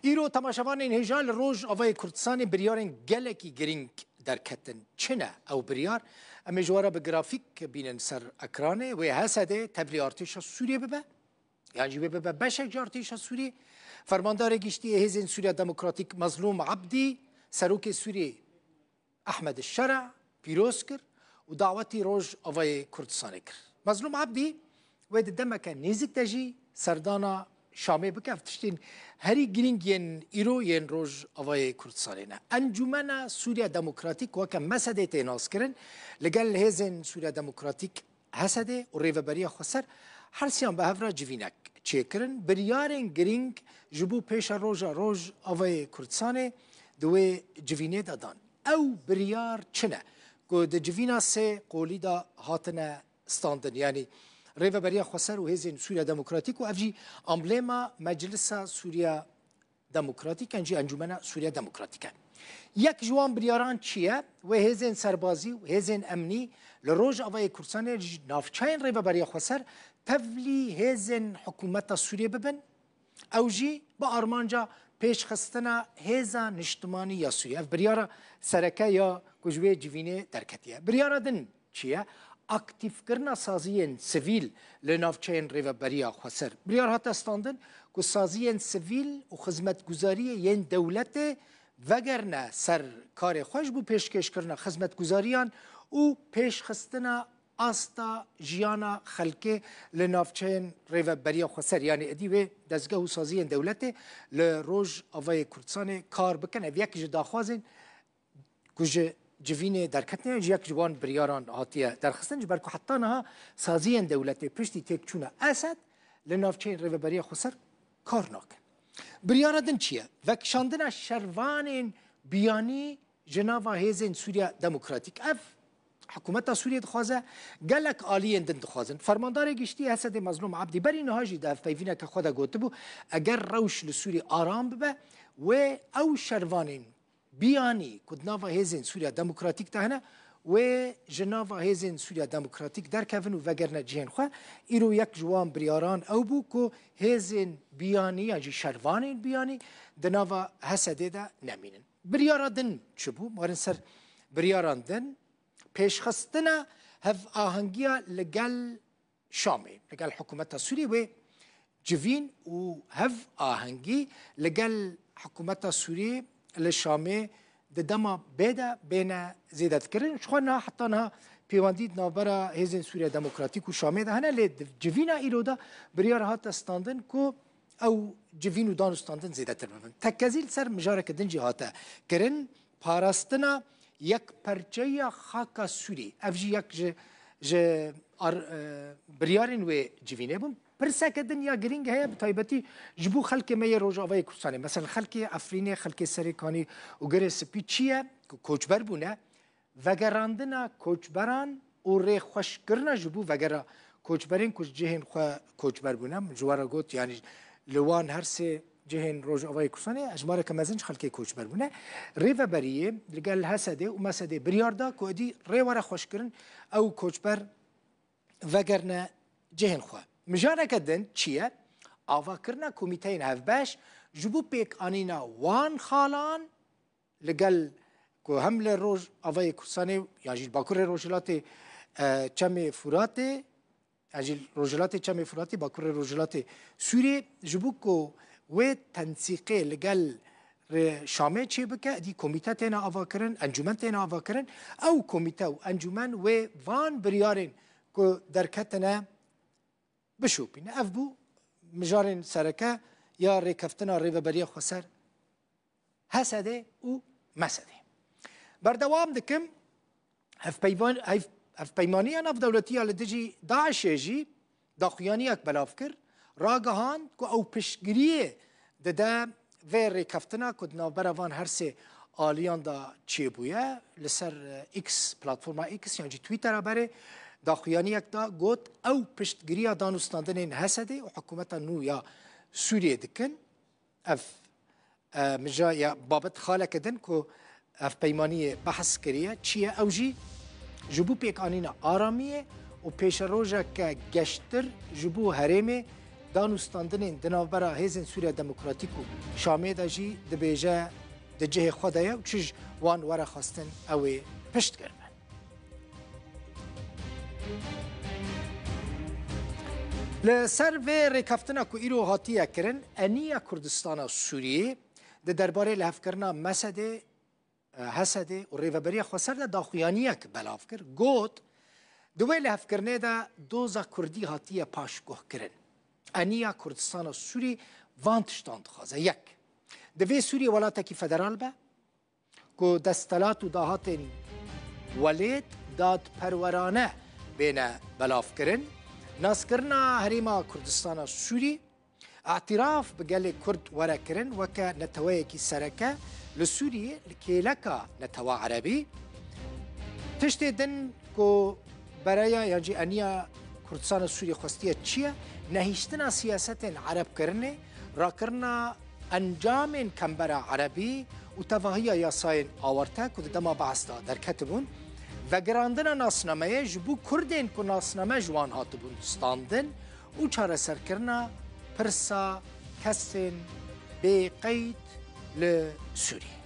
ایرو تماشاوانین هجال روز آوای کردستان بریارن گلکی گرینگ در کتن چنه او بریار امیجوارا به گرافیک بینن سر اکرانه و حسده تبلی ارتش سوریه ببه یعنی ببه بشک ارتش سوریه فرماندار گشتی حزب سوریه دموکراتیک مظلوم عبدی سروک سوریه احمد الشرع پیروز کرد و دعوتی روز آوای کردستان کرد مظلوم عبدی و دمک نزدیک تجی سردانا شامه بکف تشتین هری گرینگ ین ایرو ین روز آوای کردستانه نه انجمن سوریه دموکراتیک و که مسده تیناس کرن لگل هزن سوریه دموکراتیک حسده و ریوبری خسر هر سیان به هفرا جوینک چه کرن بریارن گرینگ جبو پیش روز آوای کردستانه دوی جوینه دادان او بریار چنه که ده جوینا سه قولی دا هاتنه ستاندن یعنی ریوبری خسر و هزین سوریه دموکراتیک و افجی امبلما مجلس سوریه دموکراتیک انجی انجمن سوریه دموکراتیک یک جوان بریاران چیه و هزین سربازی و هزین امنی لروج آوای کردستان نافچین ریوبری خسر تفلی هزین حکومت سوریه ببن او جی با آرمانجا پیش خستنا هزا نشتمانی یا سوریه بریارا سرکه یا کجوه جوینه درکتیه بریارا دن چیه اکتیف کرنا سازیین سویل لنافچین ریوبری خسر بریار هات استاندن که سازیین سویل و خدمت گزاری ین دولت وگرنه سر کار خوش بو پیشکش کرنا خدمت گزاریان و پیش خستنا آستا جیانا خلکه لنافچین ریوبری خسر یعنی ادیوه دزگاه و سازیین دولت لروج آوای کردستان کار بکنه و یکی جداخوازین که جوینه درکتنه یک جوان بریاران هاتیه درخستن جبر که حتی نها سازیین دولت پشتی تک چونه اسد لنافچین ریوبری خسر کار ناکن بریارا دن چیه؟ وکشاندن شروان بیانی جناوا هیزن سوریه دموکراتیک اف حکومت سوریه دخوازه گلک آلیین دن دخوازن فرماندار گشتی حسد مظلوم عبدی بری نهاجی ده پیوینه که خدا گوته بو اگر روش لسوری آرام ببه و او شروانین بیانی کدناوا هیزن سوریه دموکراتیک تهنه و جناوا هیزن سوریه دموکراتیک در کفن و وگرنه جهن خواه ایرو یک جوان بریاران او بو که هیزن بیانی یا شروان بیانی دناوا حسده ده نمینن بریارا دن چبو مارن سر بریاران دن پیشخستنا هف آهنگیا لگل شامه لگل حکومت سوریه و جوین و هف آهنگی لگل حکومت سوریه لشامه دما بيدا بين زيادة كرن شخونا حتى نها بيوانديد نابرا هزين سوريا ديمقراطيك وشامه ده هنا لجفينا إيرودا بريار هات استاندن كو أو جفينو دانو استاندن زيادة تربن تكازيل سر مجارك دنجي هاتا كرن باراستنا يك پرچيا خاكا سوري أفجي يك بريارين و جفينه بون پرسک دنیا گرینگ هیا بتایبتی جبو خلک می روجاوای کردستان مثلا خلک افرین خلک سریکانی و گر سپیچیه کوچبر بونه وگراندنا کوچبران و ری خوش کرنا جبو وگرا کوچبرین کج جهن خو کوچبر بونه جوارا گوت یعنی لوان هر سه جهن روجاوای کردستان اجماع کمزنج خلک کوچبر بونه ری و بریه لگل حسده و مسده بریاردا کودی ری ورا خوش کرن او کوچبر وگرنا جهن خو مجانا کدن چیه؟ آوا کرنا کمیتین هفباش جبو پیک آنینا وان خالان لگل که هم روز آوای کردستان یعنی باکور روجلات چم فراته یعنی روجلات چم فراته باکور روجلات سوریه جبو که و تنسیقه لگل شامه چه بکه دی کمیته تینا آوا کرن انجمن تینا آوا کرن او کمیته و انجمن و وان بریارن که درکتنه بشوپین اف بو مجارن سرکه یا ریکفتنا ریوبری خسر حسده و مسده بردوام دکم هف پیمانی اف دولتی لدجی داعش جی داخیانی اک بلاف کر راگهان که او پشگریه ده و ریکفتنا کد نوبروان هر سه آلیان دا چی بویه لسر ایکس پلاتفورما ایکس یعنی تویتر بره داخویانی یک دا گوت او پشتگیری دانستاندن حسده و حکومت نو یا سوریه دکن اف مجا یا بابت خاله کدن که اف پیمانی بحث کریه چیه او جی جبو پیک آنینا آرامیه و پیش روژه که گشتر جبو هرمه دانوستاندنên di navbera hêzên Sûriya Demokratîk û Şamê de jî dibêje di cihê xwe de ye û çi ji wan were xwestin ew ê pişt kirin. Li ser vê rêkeftina ku îro hatiye kirin, eniya Kurdistana Sûriyê di derbarê lehevkirina Mesedê, Hesedê û rêveberiya Xweser de daxuyaniyek belav kir. Got, di wê lehevkirinê de doza Kurdî hatiye paşguh kirin. Eniya Kurdistana Sûrî van tiştan dixwaze. Yek, divê Sûriyê welatekî federal be ku destelat û dahatên welêt dadperwerane bêne belavkirin. Naskirina Herêma Kurdistana Sûrî اعتراف bi gelê Kurd were kirin weke neteweyekî sereke li Sûriyê li kêleka netewa Erebî. Tiştê din ku bereya yan jî eniya Kurdistana Sûrî xwestiye çi ye? Nehîştina siyasetên Erebkirinê, rakirina encamên kembera Erebî û tevahiya yasayên awarte ku di dema behs de derketibûn, vegirandina nasnameyê ji bo Kurdên ku nasname ji wan hatibûn standin û çareserkirina pirsa kesên bêqeyd li Sûriyê.